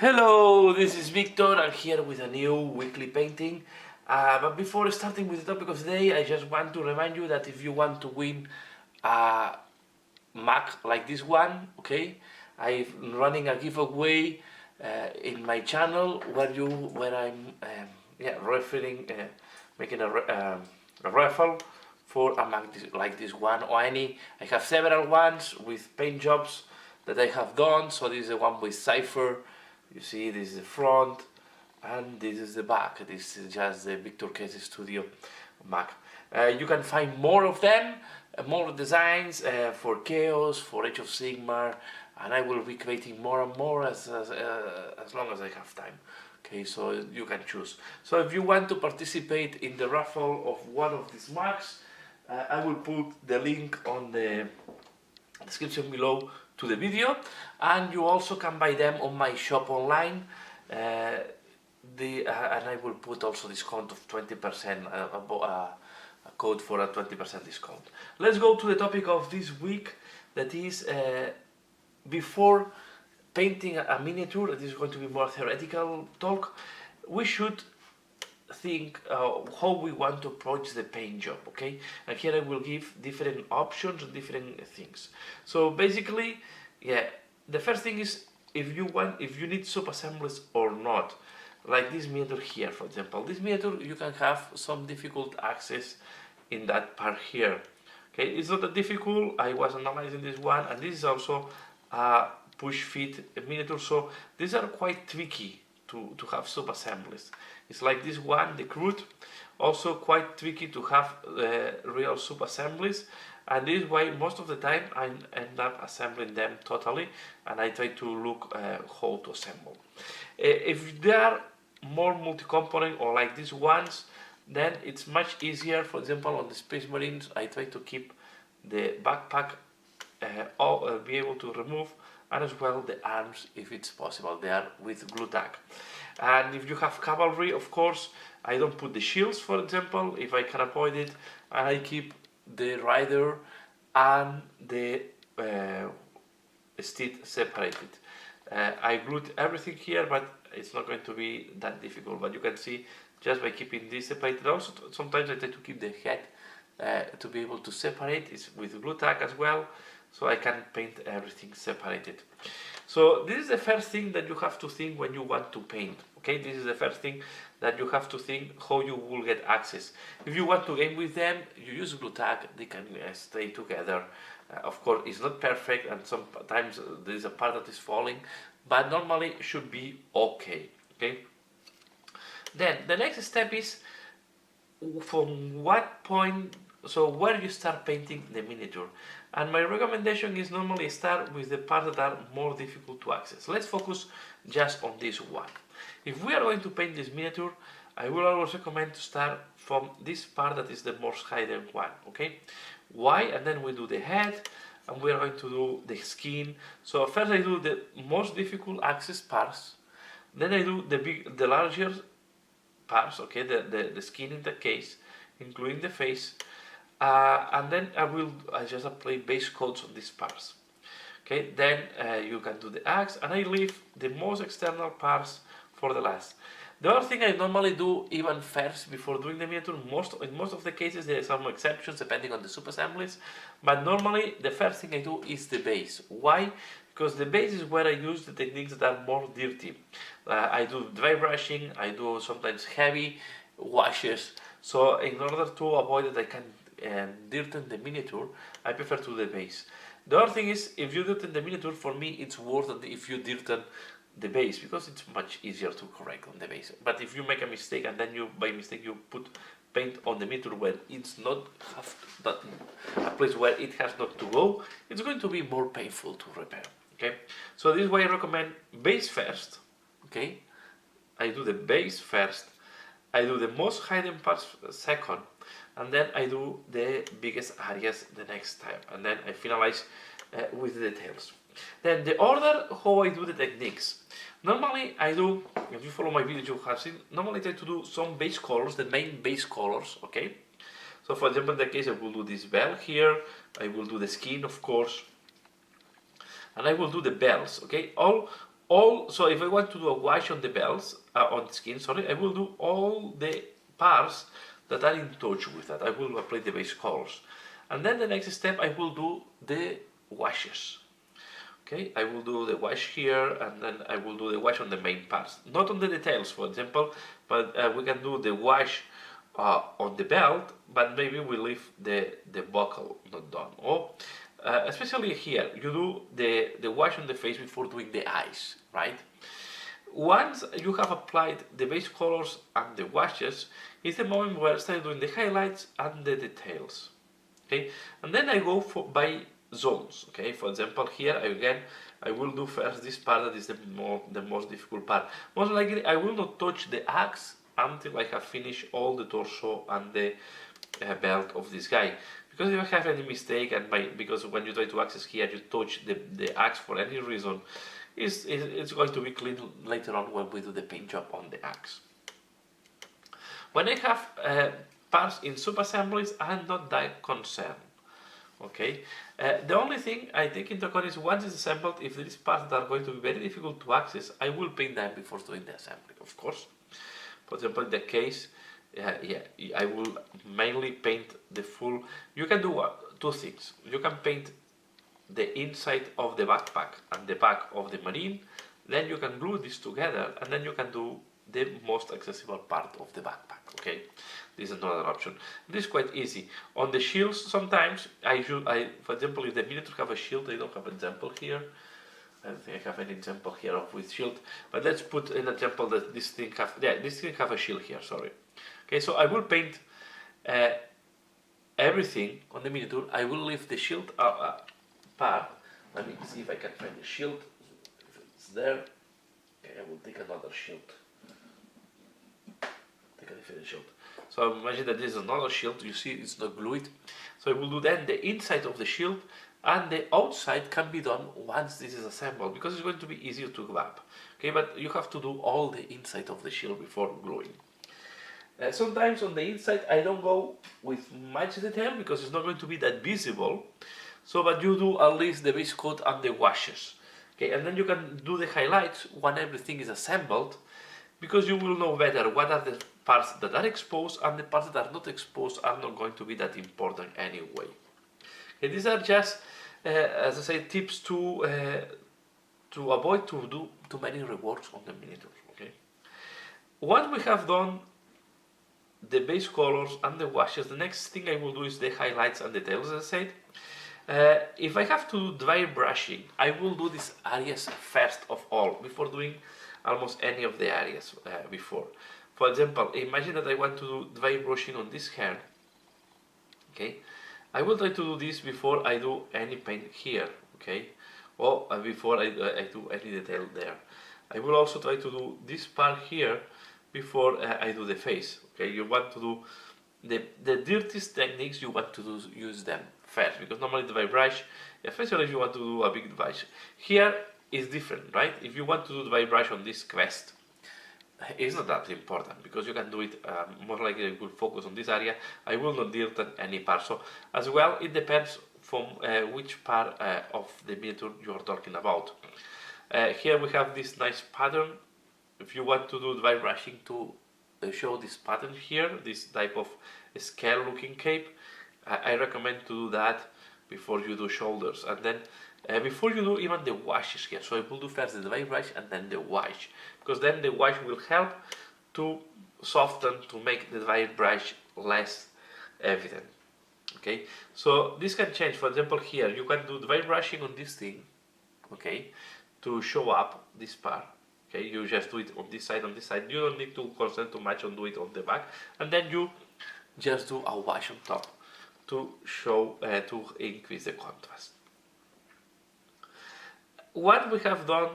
Hello, this is Victor. I'm here with a new weekly painting. But before starting with the topic of the day, I just want to remind you that if you want to win a Mac like this one, okay, I'm running a giveaway in my channel where I'm referring making a raffle for a Mac like this one or any. I have several ones with paint jobs that I have done. So this is the one with Cypher. You see, this is the front, and this is the back. This is just the Victor Case Studio Mac. You can find more of them, more designs for Chaos, for Age of Sigmar, and I will be creating more and more as long as I have time. Okay, so you can choose. So if you want to participate in the raffle of one of these Macs, I will put the link on the description below to the video, and you also can buy them on my shop online. And I will put also discount of 20%, a code for a 20% discount. Let's go to the topic of this week, that is before painting a miniature. That is going to be more theoretical talk. We should think how we want to approach the paint job, okay? And here I will give different options and different things. So basically, the first thing is if you need sub-assemblies or not. Like this miniature here, for example. This miniature, you can have some difficult access in that part here. Okay, it's not that difficult. I was analyzing this one, and this is also a push fit miniature, so these are quite tricky to have sub-assemblies. It's like this one, the Crude, also quite tricky to have real sub-assemblies, and this is why most of the time I end up assembling them totally, and I try to look how to assemble. If they are more multi-component or like these ones, then it's much easier. For example, on the Space Marines, I try to keep the backpack be able to remove, and as well the arms if it's possible. They are with glue tack. And if you have cavalry, of course, I don't put the shields, for example, if I can avoid it, and I keep the rider and the steed separated. I glued everything here, but it's not going to be that difficult. But you can see just by keeping this separated. Also, sometimes I try to keep the head to be able to separate. It's with glue tack as well, so I can paint everything separated. So this is the first thing that you have to think when you want to paint. Okay, this is the first thing that you have to think how you will get access. If you want to game with them, you use glue tack. They can stay together. Of course, it's not perfect, and sometimes there is a part that is falling, but normally it should be okay. Okay. Then the next step is from what point. So where you start painting the miniature, and my recommendation is normally start with the parts that are more difficult to access. Let's focus just on this one. If we are going to paint this miniature, I will always recommend to start from this part that is the most hidden one, okay? Why? And then we do the head, and we are going to do the skin. So first I do the most difficult access parts, then I do the larger parts, okay, the skin in the case, including the face, and then I just apply base coats on these parts. Okay, then you can do the axe, and I leave the most external parts for the last. The other thing I normally do even first before doing the miniature, in most of the cases there are some exceptions depending on the sub-assemblies, but normally the first thing I do is the base. Why? Because the base is where I use the techniques that are more dirty. I do dry brushing, I do sometimes heavy washes, so in order to avoid that I can dirten the miniature, I prefer to do the base. The other thing is, if you dirten the miniature, for me it's worth it if you dirten the base, because it's much easier to correct on the base. But if you make a mistake and then by mistake you put paint on the miniature where it's not a place where it has not to go, it's going to be more painful to repair. Okay, so this is why I recommend base first. Okay, I do the base first, I do the most hidden parts second, and then I do the biggest areas the next time, and then I finalize with the details. Then the order how I do the techniques. Normally I do, if you follow my video you have seen, normally I try to do some base colors, the main base colors, okay? So for example in the case I will do this bell here, I will do the skin of course, and I will do the bells, okay? All So if I want to do a wash on the bells, on the skin, sorry, I will do all the parts that are in touch with that. I will apply the base colors. And then the next step, I will do the washes. Okay, I will do the wash here, and then I will do the wash on the main parts. Not on the details, for example, but we can do the wash on the belt, but maybe we leave the buckle not done. Or especially here, you do the wash on the face before doing the eyes, right? Once you have applied the base colors and the washes, is the moment where I start doing the highlights and the details. Okay, and then I go by zones. Okay, for example, here again I will do first this part that is the most difficult part. Most likely I will not touch the axe until I have finished all the torso and the belt of this guy. Because if I have any mistake, and because when you try to access here you touch the axe for any reason, it's going to be clean later on when we do the paint job on the axe. When I have parts in sub-assemblies, I'm not that concerned. Okay, the only thing I take into account is once it's assembled, if there is parts that are going to be very difficult to access, I will paint them before doing the assembly, of course. For example, in the case, I will mainly paint the full. You can do two things. You can paint the inside of the backpack and the back of the marine, then you can glue this together, and then you can do the most accessible part of the backpack. Okay, this is another option. This is quite easy. On the shields, sometimes for example, if the miniature have a shield, I don't have an example here. I don't think I have an example here of with shield, but let's put an example that this thing have a shield here. Sorry. Okay, so I will paint everything on the miniature. I will leave the shield part. Let me see if I can find the shield. If it's there, okay, I will take another shield. Take a different shield. So imagine that this is another shield. You see, it's not glued. So I will do then the inside of the shield, and the outside can be done once this is assembled, because it's going to be easier to grab. Okay, but you have to do all the inside of the shield before gluing. Sometimes on the inside I don't go with much detail because it's not going to be that visible. So, but you do at least the base coat and the washes. Okay, and then you can do the highlights when everything is assembled, because you will know better what are the parts that are exposed, and the parts that are not exposed are not going to be that important anyway. Okay, these are just, as I say, tips to avoid to do too many reworks on the miniatures. Okay, once we have done the base colors and the washes, the next thing I will do is the highlights and details, as I said. If I have to do dry brushing, I will do these areas first of all, before doing almost any of the areas before. For example, imagine that I want to do dry brushing on this hair. Okay, I will try to do this before I do any paint here. Okay, or before I do any detail there. I will also try to do this part here before I do the face. Okay, you want to do the dirtiest techniques, you want to use them first, because normally the dry brush, especially if you want to do a big brush, here is different, right? If you want to do the dry brush on this quest, it's not that important, because you can do it more likely you will focus on this area. I will not dirt any part. So as well, it depends from which part of the miniature you are talking about. Here we have this nice pattern. If you want to do dry brushing to show this pattern here, this type of scale looking cape, I recommend to do that before you do shoulders, and then before you do even the washes here. So I will do first the dry brush and then the wash, because then the wash will help to soften, to make the dry brush less evident. Okay, so this can change. For example, here you can do dry brushing on this thing, okay, to show up this part. Okay, you just do it on this side, you don't need to concentrate too much on do it on the back, and then you just do a wash on top to show, to increase the contrast. What we have done,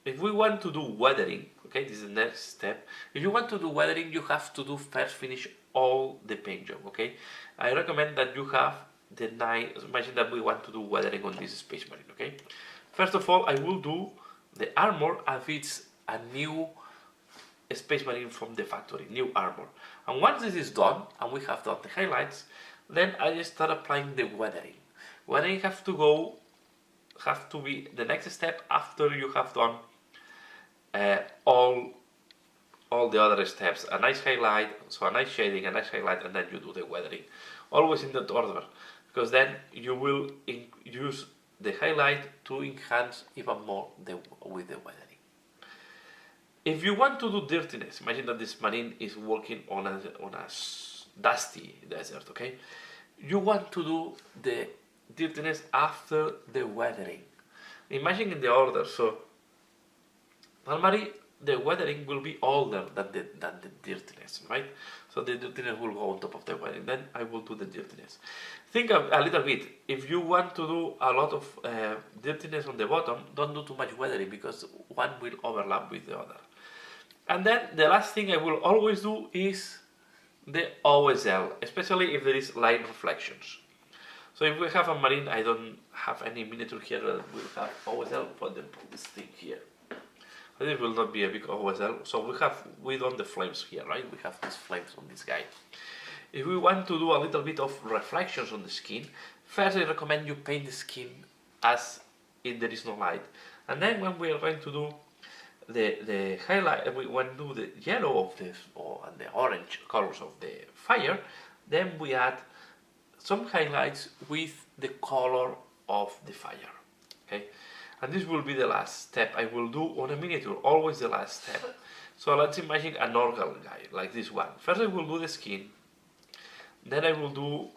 if we want to do weathering, okay, this is the next step. If you want to do weathering, you have to do first finish all the paint job, okay? I recommend that you have the imagine that we want to do weathering on this Space Marine, okay? First of all, I will do the armor as it's a new Space Marine from the factory, new armor. And once this is done, and we have done the highlights, then I just start applying the weathering. Weathering have to go have to be the next step after you have done all the other steps. A nice highlight, so a nice shading, a nice highlight, and then you do the weathering. Always in that order, because then you will use the highlight to enhance even more with the weathering. If you want to do dirtiness, imagine that this marine is walking on a dusty desert, okay? You want to do the dirtiness after the weathering. Imagine in the order, so normally the weathering will be older than the dirtiness, right? So the dirtiness will go on top of the weathering, then I will do the dirtiness. Think a little bit, if you want to do a lot of dirtiness on the bottom, don't do too much weathering because one will overlap with the other. And then the last thing I will always do is the OSL, especially if there is light reflections. So if we have a marine, I don't have any miniature here that will have OSL, for example, this thing here. This will not be a big OSL, so we done the flames here, right? We have these flames on this guy. If we want to do a little bit of reflections on the skin, first I recommend you paint the skin as if there is no light. And then when we are going to do the highlight, we want to do the yellow of this and the orange colors of the fire, then we add some highlights with the color of the fire, okay? And this will be the last step I will do on a miniature, always the last step. So let's imagine an organ guy, like this one. First I will do the skin, then I will do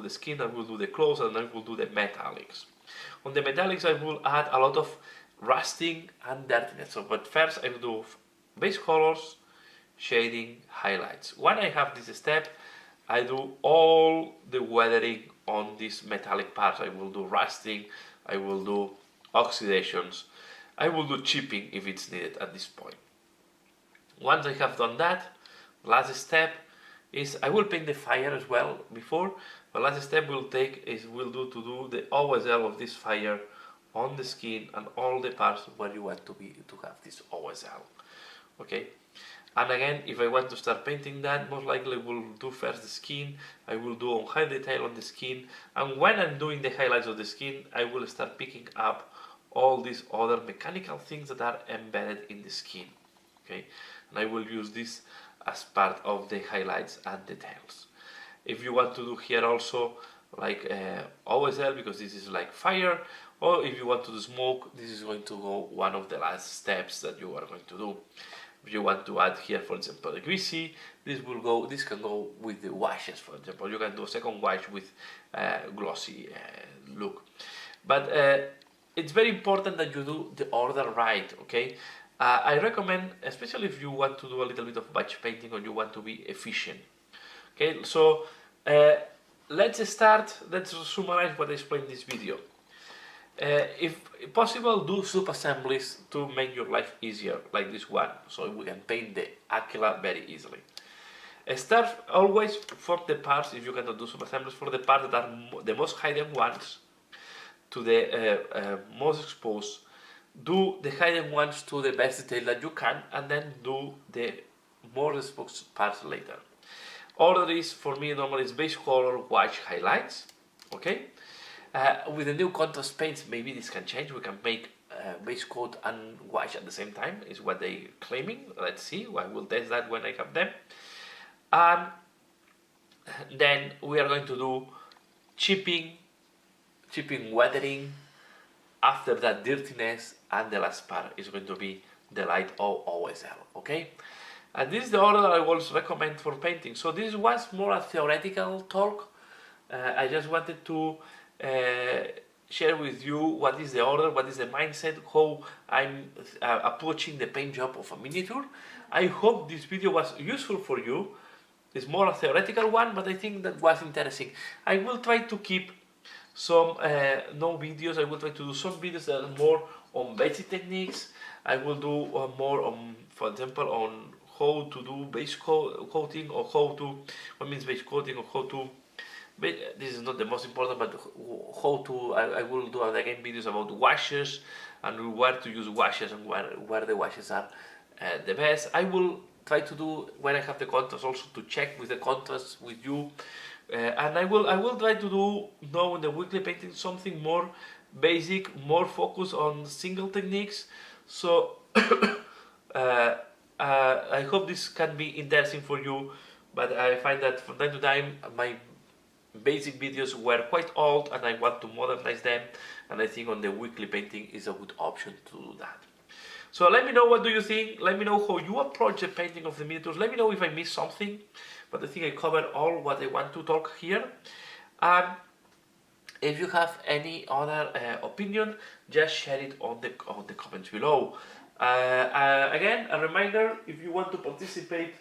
the skin, I will do the clothes, and I will do the metallics. On the metallics I will add a lot of rusting and dirtiness. So, but first I will do base colors, shading, highlights. When I have this step, I do all the weathering on these metallic parts. I will do rusting, I will do oxidations, I will do chipping if it's needed at this point. Once I have done that, last step is I will paint the fire as well before, but last step we'll do the OSL of this fire on the skin and all the parts where you want to have this OSL, okay? And again, if I want to start painting that, most likely we'll do first the skin, I will do on high detail on the skin, and when I'm doing the highlights of the skin, I will start picking up all these other mechanical things that are embedded in the skin, okay? And I will use this as part of the highlights and details. If you want to do here also like OSL, because this is like fire, or if you want to do smoke, this is going to go one of the last steps that you are going to do. If you want to add here, for example, a greasy, this can go with the washes, for example. You can do a second wash with glossy look. But it's very important that you do the order right, okay? I recommend, especially if you want to do a little bit of batch painting or you want to be efficient. Okay, so let's summarize what I explained in this video. If possible, do sub-assemblies to make your life easier, like this one, so we can paint the Aquila very easily. Start always from the parts, if you cannot do sub-assemblies, for the parts that are the most hidden ones to the most exposed. Do the hidden ones to the best detail that you can, and then do the more exposed parts later. Order is, for me, normally is base color, wash, highlights, okay? With the new contrast paints, maybe this can change. We can make base coat and wash at the same time, is what they're claiming. Let's see, I will test that when I have them. And then we are going to do chipping, weathering. After that, dirtiness, and the last part is going to be the light or OSL, okay? And this is the order I always recommend for painting. So this was more a theoretical talk. I just wanted to share with you what is the order, what is the mindset, how I'm approaching the paint job of a miniature. I hope this video was useful for you. It's more a theoretical one, but I think that was interesting. I will try to keep some no videos. I will try to do some videos that are more on basic techniques. I will do more on, for example, on how to do base coating, or what means base coating, or how to, this is not the most important, but how to, I will do again videos about washes and where to use washes and where the washes are the best. I will try to do, when I have the contrast, also to check with the contrast with you. And I will try to do now in the weekly painting something more basic, more focus on single techniques. So I hope this can be interesting for you, but I find that from time to time my basic videos were quite old and I want to modernize them, and I think on the weekly painting is a good option to do that. So let me know, what do you think? Let me know how you approach the painting of the miniatures. Let me know if I missed something, but I think I covered all what I want to talk here. And if you have any other opinion, just share it on the comments below. Again, a reminder, if you want to participate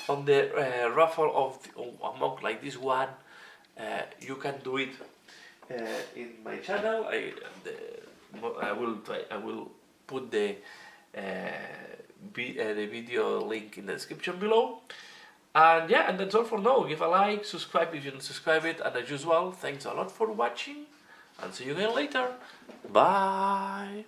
on the raffle of a mug like this one, you can do it in my channel. I will put the video link in the description below. And yeah, and that's all for now. Give a like, subscribe if you don't subscribe it, and as usual, thanks a lot for watching, and see you again later. Bye.